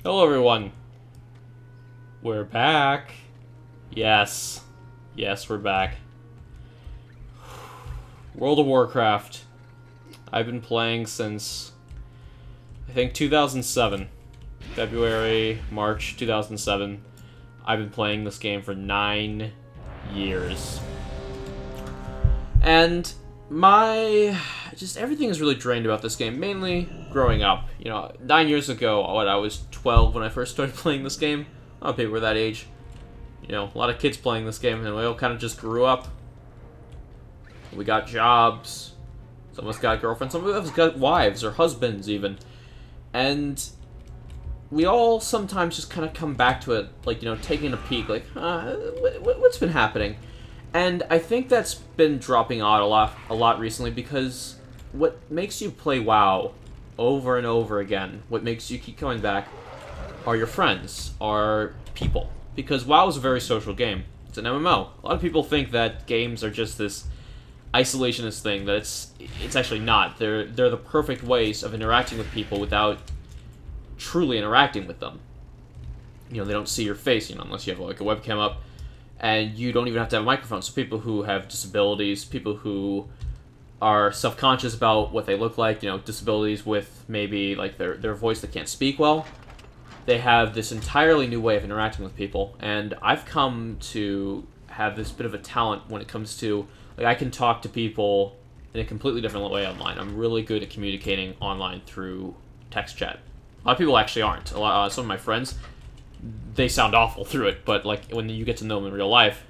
Hello everyone. We're back. Yes. Yes, we're back. World of Warcraft. I've been playing since, I think, 2007. February, March 2007. I've been playing this game for 9 years. And just everything is really drained about this game, mainly growing up. 9 years ago, I was 12 when I first started playing this game. A lot of people were that age. A lot of kids playing this game, and we all kind of just grew up. We got jobs. Some of us got girlfriends. Some of us got wives or husbands, even. And we all sometimes just kind of come back to it, taking a peek, what's been happening? And I think that's been dropping out a lot recently, because what makes you play WoW over and over again, what makes you keep coming back, are your friends, are people. Because WoW is a very social game. It's an MMO. A lot of people think that games are just this isolationist thing, that it's actually not. They're the perfect ways of interacting with people without truly interacting with them. They don't see your face, unless you have a webcam up, and you don't even have to have a microphone. So people who have disabilities, people who are self-conscious about what they look like, disabilities with maybe their voice that can't speak well, they have this entirely new way of interacting with people. And I've come to have this bit of a talent when it comes to, I can talk to people in a completely different way online. I'm really good at communicating online through text chat. A lot of people actually aren't. Some of my friends, they sound awful through it, but when you get to know them in real life,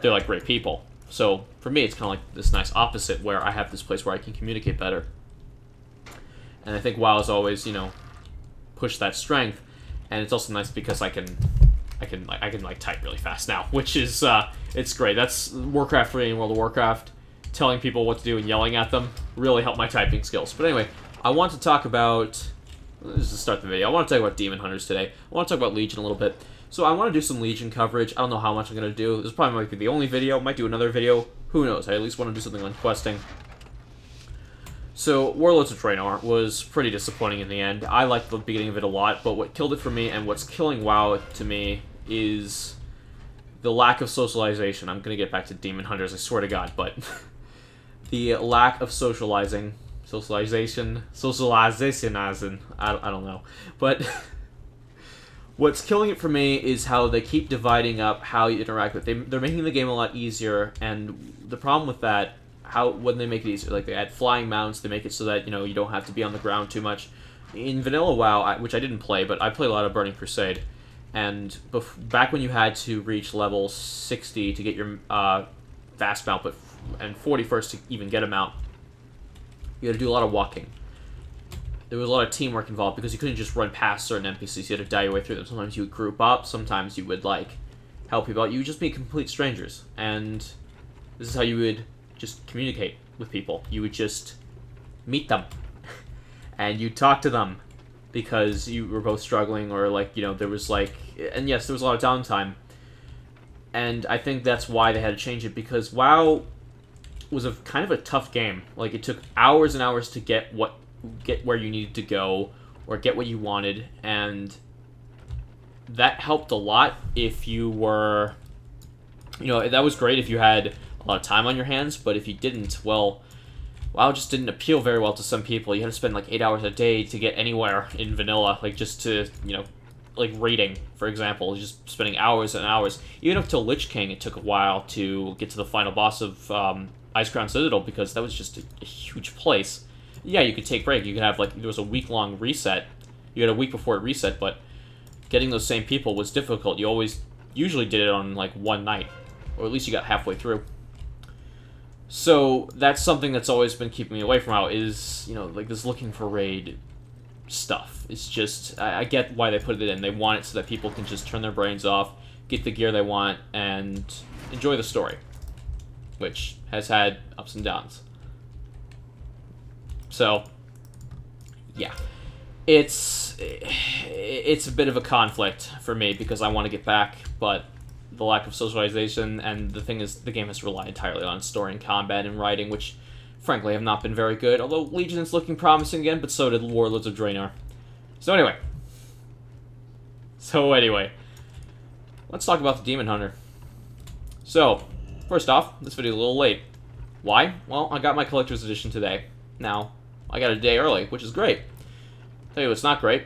they're great people. So for me, it's kind of this nice opposite, where I have this place where I can communicate better. And I think WoW has always, push that strength, and it's also nice because I can type really fast now, which is it's great. That's Warcraft 3 and World of Warcraft. Telling people what to do and yelling at them really helped my typing skills. But anyway, I want to talk about, let's just start the video. I want to talk about Demon Hunters today. I want to talk about Legion a little bit. So I want to do some Legion coverage. I don't know how much I'm going to do. This probably might be the only video. Might do another video. Who knows? I at least want to do something on questing. So, Warlords of Draenor was pretty disappointing in the end. I liked the beginning of it a lot, but what killed it for me, and what's killing WoW to me, is the lack of socialization. I'm going to get back to Demon Hunters, I swear to God, but the lack of socialization, as in, I don't know. But what's killing it for me is how they keep dividing up how you interact with it. They're making the game a lot easier, and the problem with that, when they make it easier, they add flying mounts, they make it so that, you don't have to be on the ground too much. In vanilla WoW, which I didn't play, but I played a lot of Burning Crusade, and back when you had to reach level 60 to get your fast mount, and 40 first to even get a mount, you had to do a lot of walking. There was a lot of teamwork involved, because you couldn't just run past certain NPCs, you had to die your way through them. Sometimes you would group up, sometimes you would, help people out. You would just be complete strangers, and this is how you would just communicate with people. You would just meet them, and you'd talk to them, because you were both struggling, or there was and yes, there was a lot of downtime, and I think that's why they had to change it, because WoW was a kind of a tough game. It took hours and hours to get where you needed to go, or get what you wanted, and that helped a lot if you were, that was great if you had a lot of time on your hands, but if you didn't, well, WoW just didn't appeal very well to some people. You had to spend 8 hours a day to get anywhere in vanilla, just to, raiding, for example, just spending hours and hours. Even up till Lich King, it took a while to get to the final boss of Icecrown Citadel, because that was just a huge place. Yeah, you could take break. You could have, there was a week-long reset. You had a week before it reset, but getting those same people was difficult. You usually did it on, one night, or at least you got halfway through. So that's something that's always been keeping me away from WoW, is, this looking for raid stuff. It's just, I get why they put it in. They want it so that people can just turn their brains off, get the gear they want, and enjoy the story, which has had ups and downs. So, yeah. It's a bit of a conflict for me, because I want to get back, but the lack of socialization, and the thing is, the game has relied entirely on story and combat and writing, which, frankly, have not been very good, although Legion is looking promising again, but so did Warlords of Draenor. So anyway, So anyway, let's talk about the Demon Hunter. So, first off, this video is a little late. Why? Well, I got my collector's edition today. Now, I got it a day early, which is great. Tell you what's not great.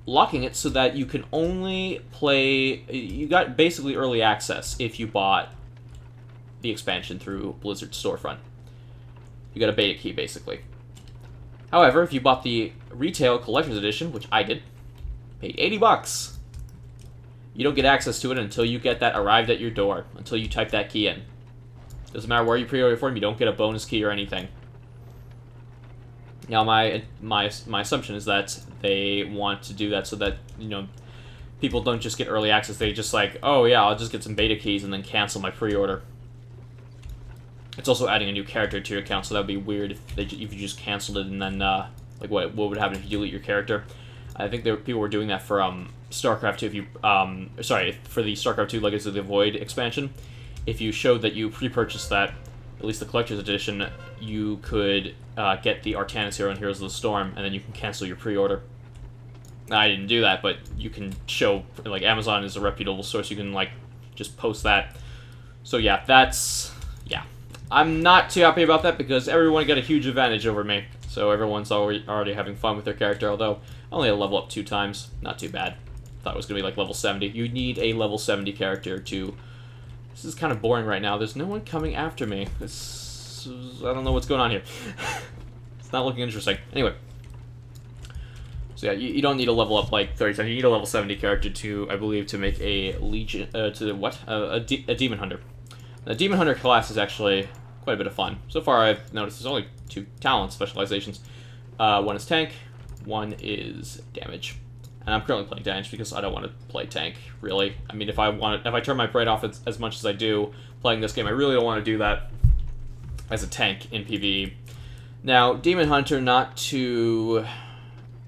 Locking it so that you can only play... You got basically early access if you bought the expansion through Blizzard storefront. You got a beta key, basically. However, if you bought the retail collector's edition, which I did, paid $80, you don't get access to it until you get that arrived at your door, until you type that key in. Doesn't matter where you pre-order for them, you don't get a bonus key or anything. Now, my assumption is that they want to do that so that, you know, people don't just get early access. They just like, oh yeah, I'll just get some beta keys and then cancel my pre-order. It's also adding a new character to your account, so that would be weird if you just canceled it and then, like, what would happen if you delete your character? I think people were doing that for StarCraft 2. If you, sorry, for the StarCraft 2 Legacy of the Void expansion, if you showed that you pre-purchased that, at least the collector's edition, you could get the Artanis hero and Heroes of the Storm, and then you can cancel your pre-order. I didn't do that, but you can show, like, Amazon is a reputable source. You can, like, just post that. So yeah, yeah. I'm not too happy about that because everyone got a huge advantage over me. So everyone's already having fun with their character, although I only had to level up 2 times. Not too bad. Thought it was going to be like level 70. You need a level 70 character to... This is kind of boring right now. There's no one coming after me. I don't know what's going on here. It's not looking interesting. Anyway. So yeah, you don't need to level up like 30 times. You need a level 70 character to, I believe, to make a Legion... a Demon Hunter. The Demon Hunter class is actually quite a bit of fun. So far, I've noticed there's only 2 talent specializations. One is tank, one is damage. And I'm currently playing damage because I don't want to play tank, really. I mean, if I turn my brain off as much as I do playing this game, I really don't want to do that as a tank in PvE. Now, Demon Hunter, not too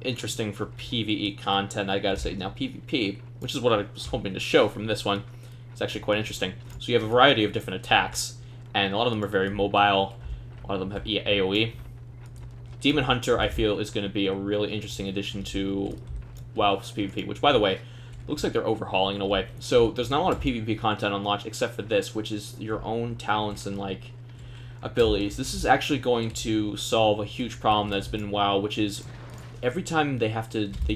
interesting for PvE content, I gotta say. Now, PvP, which is what I was hoping to show from this one, is actually quite interesting. So you have a variety of different attacks, and a lot of them are very mobile. A lot of them have AoE. Demon Hunter, I feel, is going to be a really interesting addition to WoW's PvP, which, by the way, looks like they're overhauling in a way. So there's not a lot of PvP content on launch except for this, which is your own talents and, like, abilities. This is actually going to solve a huge problem that's been in WoW, which is every time they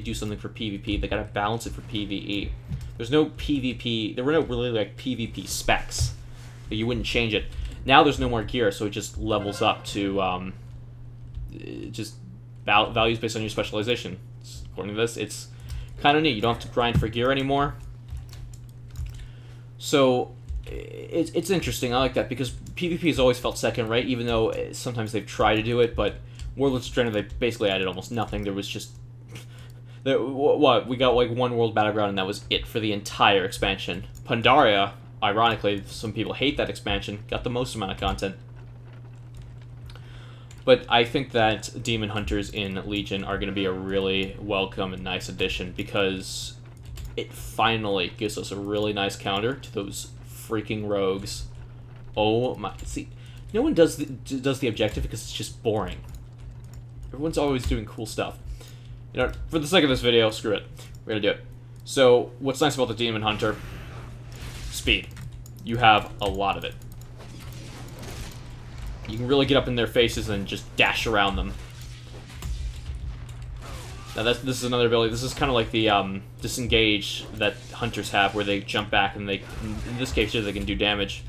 do something for PvP, they gotta balance it for PvE. There's no PvP, there were no really, like, PvP specs. You wouldn't change it. Now there's no more gear, so it just levels up to, just values based on your specialization. According to this, it's kind of neat. You don't have to grind for gear anymore. So, it's interesting. I like that, because PvP has always felt second rate, even though sometimes they've tried to do it, but Warlords of Draenor, they basically added almost nothing. There was just... we got like one World Battleground, and that was it for the entire expansion. Pandaria, ironically, some people hate that expansion, got the most amount of content. But I think that Demon Hunters in Legion are going to be a really welcome and nice addition, because it finally gives us a really nice counter to those freaking rogues. Oh my... See, no one does the objective because it's just boring. Everyone's always doing cool stuff. You know, for the sake of this video, screw it. We're going to do it. So, what's nice about the Demon Hunter? Speed. You have a lot of it. You can really get up in their faces and just dash around them. Now this is another ability. This is kind of like the disengage that hunters have, where they jump back and they, in this case here, they can do damage.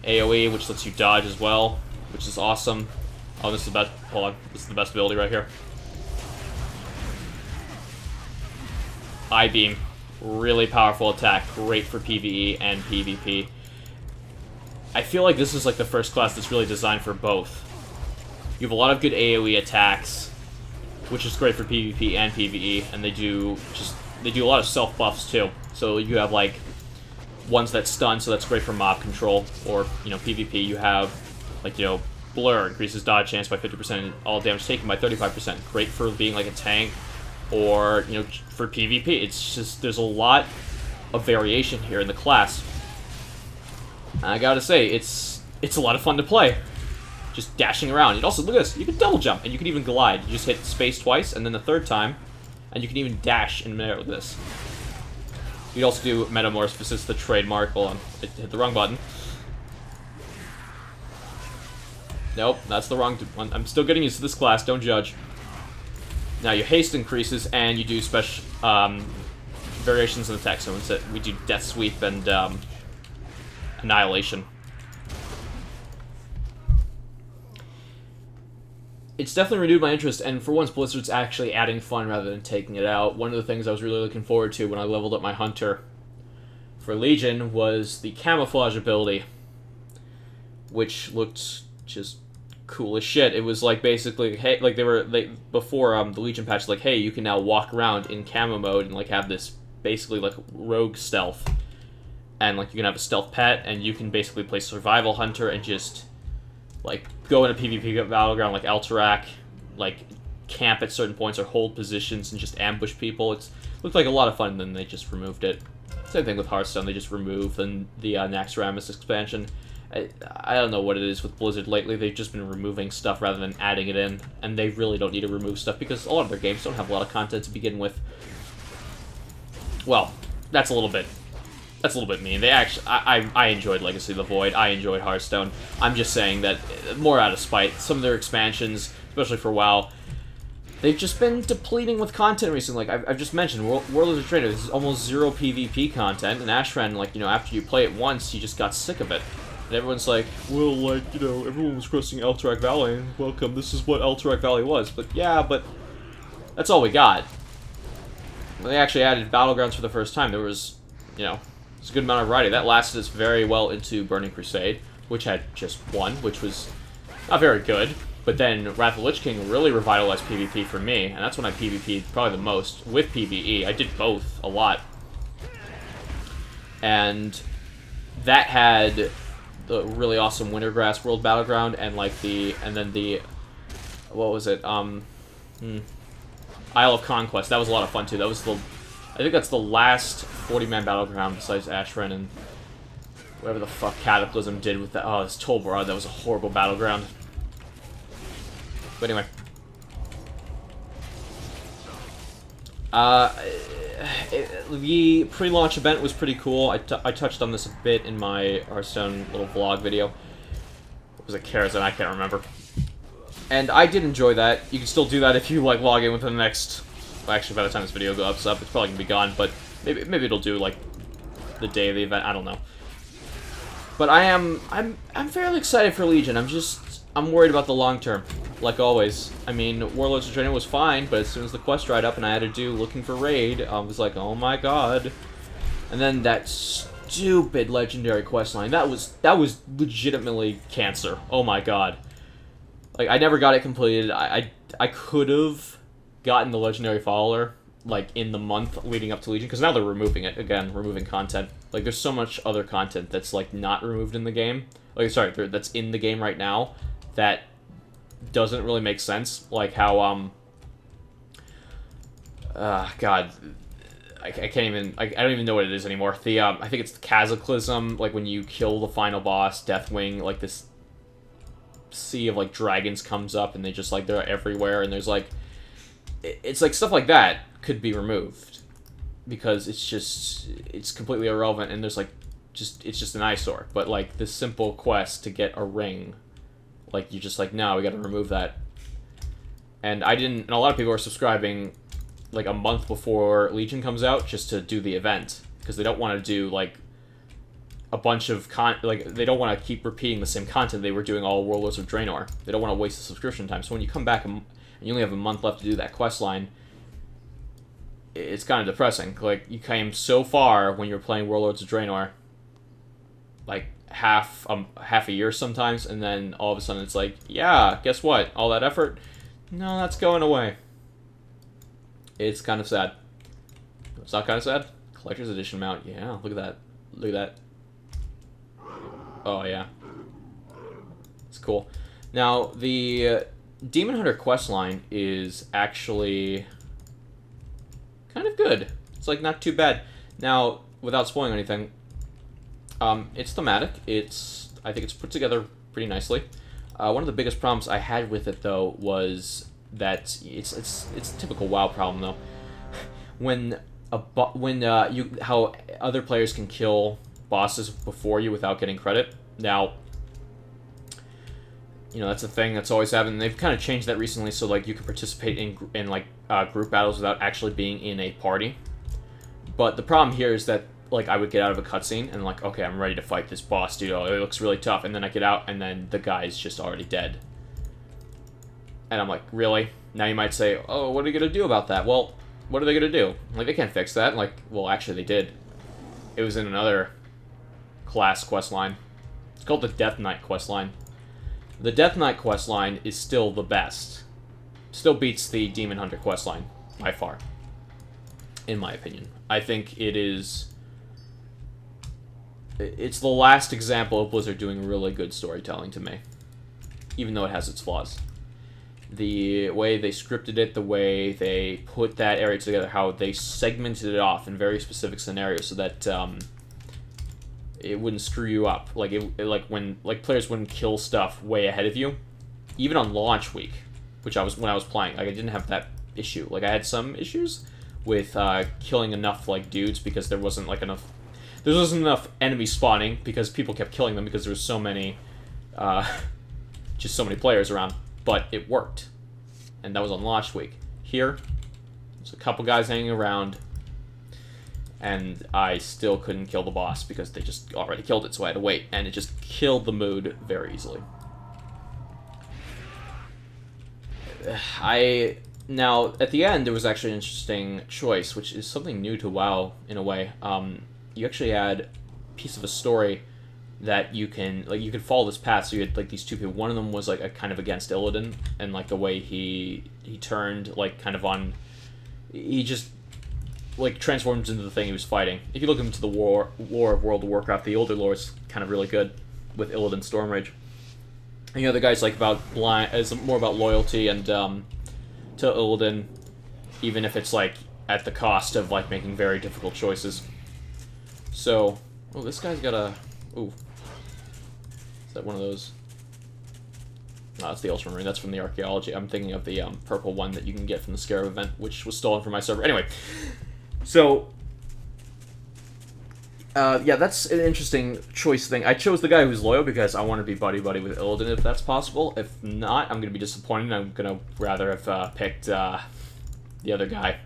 AoE, which lets you dodge as well, which is awesome. Oh, this is the best. Hold on, this is the best ability right here. I-beam, really powerful attack, great for PvE and PvP. I feel like this is like the first class that's really designed for both. You have a lot of good AoE attacks, which is great for PvP and PvE, and they do a lot of self buffs too. So you have like ones that stun, so that's great for mob control, or you know, PvP. You have like, you know, Blur increases dodge chance by 50% and all damage taken by 35%. Great for being like a tank, or you know, for PvP. It's just, there's a lot of variation here in the class. I gotta say, it's a lot of fun to play. Just dashing around. And also, look at this, you can double jump, and you can even glide. You just hit space twice, and then the third time, And you can even dash in midair with this. You can also do Metamorphosis, the trademark. Hold on, I hit the wrong button. Nope, that's the wrong one. I'm still getting used to this class, don't judge. Now your haste increases, and you do special variations in attack. So we do Death Sweep and Annihilation. It's definitely renewed my interest, and for once, Blizzard's actually adding fun rather than taking it out. One of the things I was really looking forward to when I leveled up my Hunter for Legion was the Camouflage ability, which looked just cool as shit. It was like basically, hey, like before the Legion patch, like, hey, you can now walk around in camo mode and like have this basically like rogue stealth, and like you can have a stealth pet, and you can basically play survival hunter and just like go in a PvP battleground like Alterac, like camp at certain points or hold positions and just ambush people. It looked like a lot of fun, and then they just removed it. Same thing with Hearthstone, they just removed the Naxxramas expansion. I don't know what it is with Blizzard lately. They've just been removing stuff rather than adding it in, and they really don't need to remove stuff because a lot of their games don't have a lot of content to begin with. Well, that's a little bit mean. They actually, I enjoyed Legacy of the Void. I enjoyed Hearthstone. I'm just saying that more out of spite. Some of their expansions, especially for WoW, they've just been depleting with content recently. Like I've just mentioned, World of the Trainer. There's almost zero PvP content, and Ashran, like, you know, after you play it once, you just got sick of it. And everyone's like, well, like, you know, everyone was crossing Alterac Valley. Welcome, this is what Alterac Valley was. But yeah, but that's all we got. When they actually added Battlegrounds for the first time, there was, you know, it's a good amount of variety. That lasted us very well into Burning Crusade, which had just one, which was not very good. But then Wrath of the Lich King really revitalized PvP for me, and that's when I PvP'd probably the most with PvE. I did both a lot. And that had the really awesome Wintergrass World Battleground, and like what was it? Isle of Conquest. That was a lot of fun too. That was I think that's the last 40-man battleground besides Ashran and whatever the fuck Cataclysm did with that. Oh, it's Tolbarad. That was a horrible battleground. But anyway. The pre-launch event was pretty cool. I touched on this a bit in my Hearthstone little vlog video. What was it, Karazhan? I can't remember. And I did enjoy that. You can still do that if you like log in within the next... Well, actually, by the time this video goes up, it's probably gonna be gone. But maybe it'll do like the day of the event. I don't know. But I'm fairly excited for Legion. I'm worried about the long term, like always. I mean, Warlords of Draenor was fine, but as soon as the quest dried up and I had to do Looking for Raid, I was like, oh my god. And then that stupid legendary questline, that was legitimately cancer. Oh my god. Like, I never got it completed. I could have gotten the legendary follower like in the month leading up to Legion, because now they're removing it again, removing content. Like, there's so much other content that's like not removed in the game. Like, sorry, that's in the game right now that doesn't really make sense. Like how God, I can't even. I don't even know what it is anymore. The I think it's the Cataclysm. Like when you kill the final boss, Deathwing, like this sea of like dragons comes up, and they just like they're everywhere, and there's like, it's like stuff like that could be removed because it's completely irrelevant, and there's like it's just an eyesore. But like this simple quest to get a ring, like you're just like, no, we got to remove that. And I didn't. And a lot of people are subscribing like a month before Legion comes out just to do the event because they don't want to do like a bunch of they don't want to keep repeating the same content they were doing all Warlords of Draenor. They don't want to waste the subscription time. So when you come back and you only have a month left to do that quest line, it's kind of depressing. Like, you came so far when you're playing Warlords of Draenor, like half a year sometimes, and then all of a sudden it's like, yeah, guess what? All that effort, no, that's going away. It's kind of sad. It's not kind of sad. Collector's Edition mount, yeah. Look at that. Look at that. Oh yeah, it's cool. Now the Demon Hunter questline is actually kind of good. It's like not too bad. Now, without spoiling anything, it's thematic. I think it's put together pretty nicely. One of the biggest problems I had with it though was that it's a typical WoW problem though. when you how other players can kill bosses before you without getting credit. Now, that's a thing that's always happened. They've kind of changed that recently, so like you can participate in like group battles without actually being in a party. But the problem here is that like I would get out of a cutscene and like, okay, I'm ready to fight this boss, dude. Oh, it looks really tough, and then I get out and then the guy's just already dead. And I'm like, really? Now you might say, oh, what are you gonna do about that? Well, what are they gonna do? Like, they can't fix that. Like, well, actually, they did. It was in another class questline. It's called the Death Knight questline. The Death Knight questline is still the best. Still beats the Demon Hunter questline by far, in my opinion. I think it is. It's the last example of Blizzard doing really good storytelling to me, even though it has its flaws. The way they scripted it, the way they put that area together, how they segmented it off in very specific scenarios so that it wouldn't screw you up. Like when players wouldn't kill stuff way ahead of you, even on launch week, when I was playing. Like I didn't have that issue. Like I had some issues with killing enough like dudes because there wasn't enough enemy spawning because people kept killing them because there was so many, just so many players around. But it worked, and that was on launch week. Here, there's a couple guys hanging around, and I still couldn't kill the boss because they just already killed it, so I had to wait, and it just killed the mood very easily. Now, at the end, there was actually an interesting choice, which is something new to WoW, in a way. You actually had a piece of a story that you can follow this path. So you had like these two people. One of them was like a kind of against Illidan, and like the way he turned like kind of on, he just like transformed into the thing he was fighting. If you look into the lore of World of Warcraft, the older lore is kind of really good with Illidan Stormrage. And the other guy's like is more about loyalty and to Illidan, even if it's like at the cost of like making very difficult choices. So, oh, this guy's got a. Ooh. Is that one of those? No, that's the Ultramarine. That's from the Archaeology. I'm thinking of the purple one that you can get from the Scarab event, which was stolen from my server. Anyway, so... yeah, that's an interesting choice thing. I chose the guy who's loyal because I want to be buddy-buddy with Illidan if that's possible. If not, I'm going to be disappointed. I'm going to rather have picked the other guy.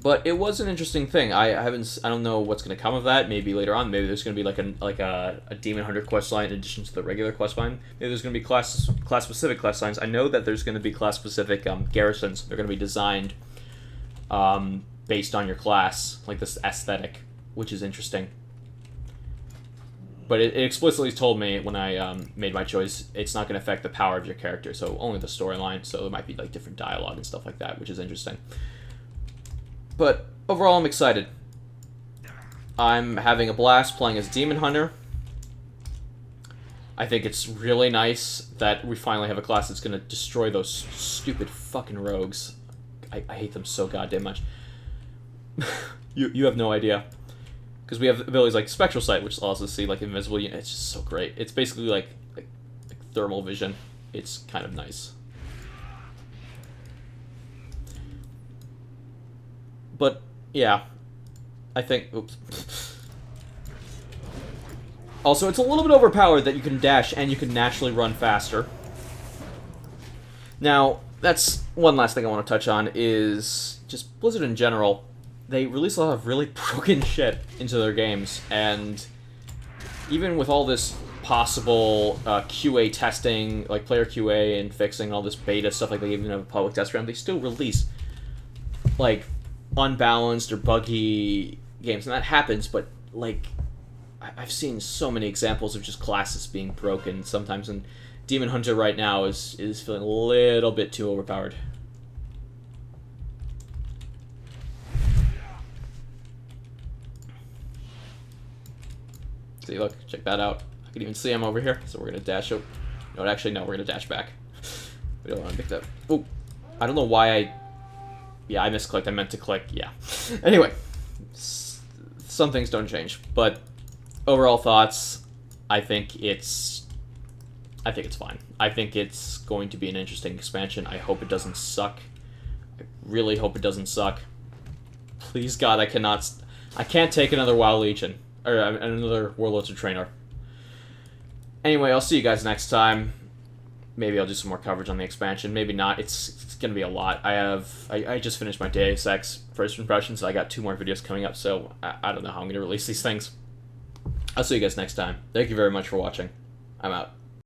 But it was an interesting thing. I don't know what's going to come of that. Maybe later on, maybe there's going to be like a Demon Hunter questline in addition to the regular questline. Maybe there's going to be class specific questlines. I know that there's going to be class specific garrisons. They're going to be designed based on your class, like this aesthetic, which is interesting. But it explicitly told me when I made my choice, it's not going to affect the power of your character, so only the storyline. So it might be like different dialogue and stuff like that, which is interesting. But overall, I'm excited. I'm having a blast playing as Demon Hunter. I think it's really nice that we finally have a class that's going to destroy those stupid fucking rogues. I hate them so goddamn much. you have no idea. Because we have abilities like Spectral Sight, which allows us to see like invisible units. It's just so great. It's basically like thermal vision. It's kind of nice. But, yeah, I think, oops. Also, it's a little bit overpowered that you can dash and you can naturally run faster. Now, that's one last thing I want to touch on is just Blizzard in general. They release a lot of really broken shit into their games, and even with all this possible QA testing, like player QA and fixing all this beta stuff, like they even have a public test round, they still release, like, unbalanced or buggy games, and that happens, but like I've seen so many examples of just classes being broken sometimes, and Demon Hunter right now is feeling a little bit too overpowered. See, look, check that out. I can even see him over here, so we're gonna dash up. No, actually, no, we're gonna dash back. We don't want to pick that. Oh, I don't know why yeah, I misclicked. I meant to click. Yeah. Anyway, some things don't change, but overall thoughts, I think it's fine. I think it's going to be an interesting expansion. I hope it doesn't suck. I really hope it doesn't suck. Please, God, I can't take another WoW Legion. Or another Warlords of Traynor. Anyway, I'll see you guys next time. Maybe I'll do some more coverage on the expansion. Maybe not. It's going to be a lot. I just finished my Deus Ex first impressions, so I got 2 more videos coming up, so I don't know how I'm going to release these things. I'll see you guys next time. Thank you very much for watching. I'm out.